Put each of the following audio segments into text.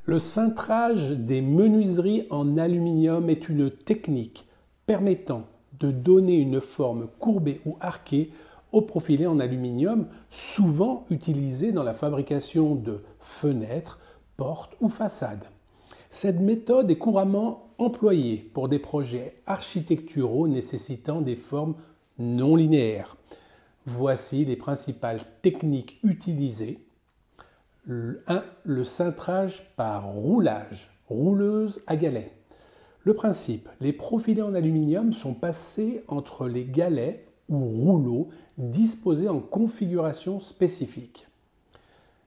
Le cintrage des menuiseries en aluminium est une technique permettant de donner une forme courbée ou arquée aux profilés en aluminium, souvent utilisés dans la fabrication de fenêtres, portes ou façades. Cette méthode est couramment employée pour des projets architecturaux nécessitant des formes non linéaires. Voici les principales techniques utilisées. 1. Le cintrage par roulage, rouleuse à galets. Le principe, les profilés en aluminium sont passés entre les galets ou rouleaux disposés en configuration spécifique.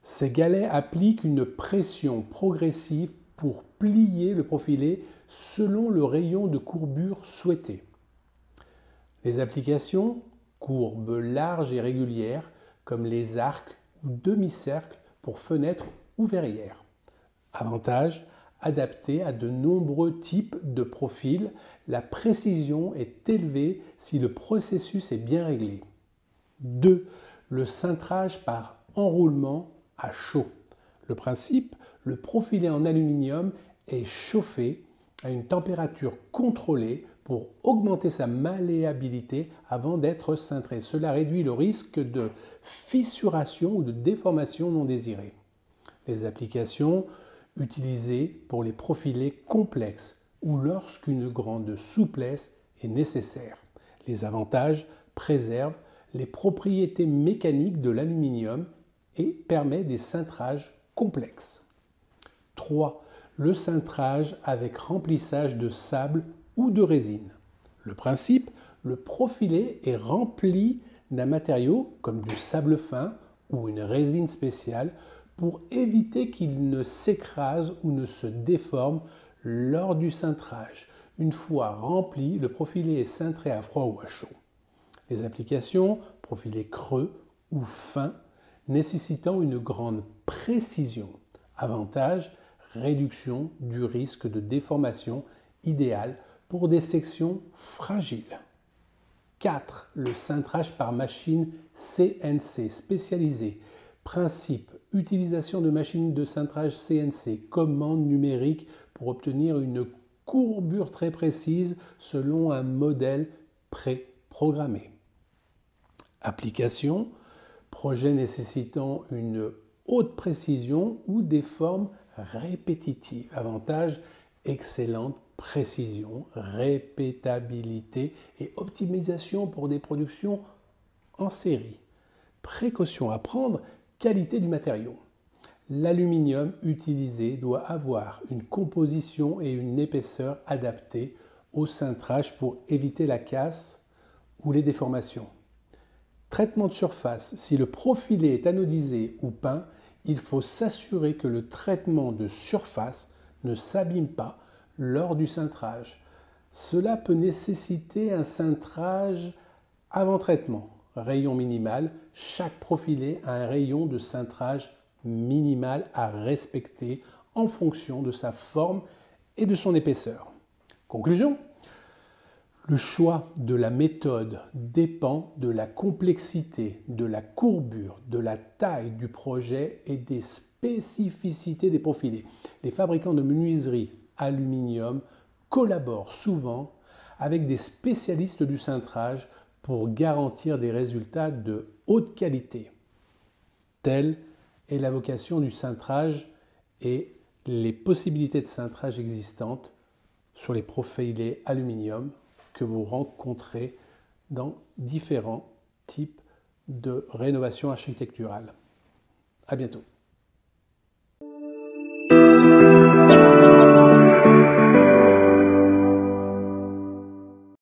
Ces galets appliquent une pression progressive pour plier le profilé selon le rayon de courbure souhaité. Les applications, courbes larges et régulières, comme les arcs ou demi-cercles pour fenêtres ou verrières. Avantage, adapté à de nombreux types de profils, la précision est élevée si le processus est bien réglé. 2. Le cintrage par enroulement à chaud. Le principe, le profilé en aluminium est chauffé à une température contrôlée pour augmenter sa malléabilité avant d'être cintré. Cela réduit le risque de fissuration ou de déformation non désirée. Les applications utilisées pour les profilés complexes ou lorsqu'une grande souplesse est nécessaire. Les avantages préservent les propriétés mécaniques de l'aluminium et permettent des cintrages complexes. 3. Le cintrage avec remplissage de sable ou de résine. Le principe, le profilé est rempli d'un matériau comme du sable fin ou une résine spéciale pour éviter qu'il ne s'écrase ou ne se déforme lors du cintrage. Une fois rempli, le profilé est cintré à froid ou à chaud. Les applications, profilés creux ou fins, nécessitant une grande précision. Avantage, réduction du risque de déformation, idéal pour des sections fragiles. 4. Le cintrage par machine CNC spécialisée. Principe, utilisation de machines de cintrage CNC, commande numérique pour obtenir une courbure très précise selon un modèle pré-programmé. Application, projet nécessitant une haute précision ou des formes répétitives. Avantage, excellente précision, répétabilité et optimisation pour des productions en série. Précaution à prendre, qualité du matériau. L'aluminium utilisé doit avoir une composition et une épaisseur adaptées au cintrage pour éviter la casse ou les déformations. Traitement de surface. Si le profilé est anodisé ou peint, il faut s'assurer que le traitement de surface ne s'abîme pas lors du cintrage. Cela peut nécessiter un cintrage avant traitement. Rayon minimal. Chaque profilé a un rayon de cintrage minimal à respecter en fonction de sa forme et de son épaisseur. Conclusion. Le choix de la méthode dépend de la complexité, de la courbure, de la taille du projet et des spécificités des profilés. Les fabricants de menuiserie aluminium collaborent souvent avec des spécialistes du cintrage pour garantir des résultats de haute qualité. Telle est la vocation du cintrage et les possibilités de cintrage existantes sur les profilés aluminium que vous rencontrez dans différents types de rénovation architecturale. À bientôt.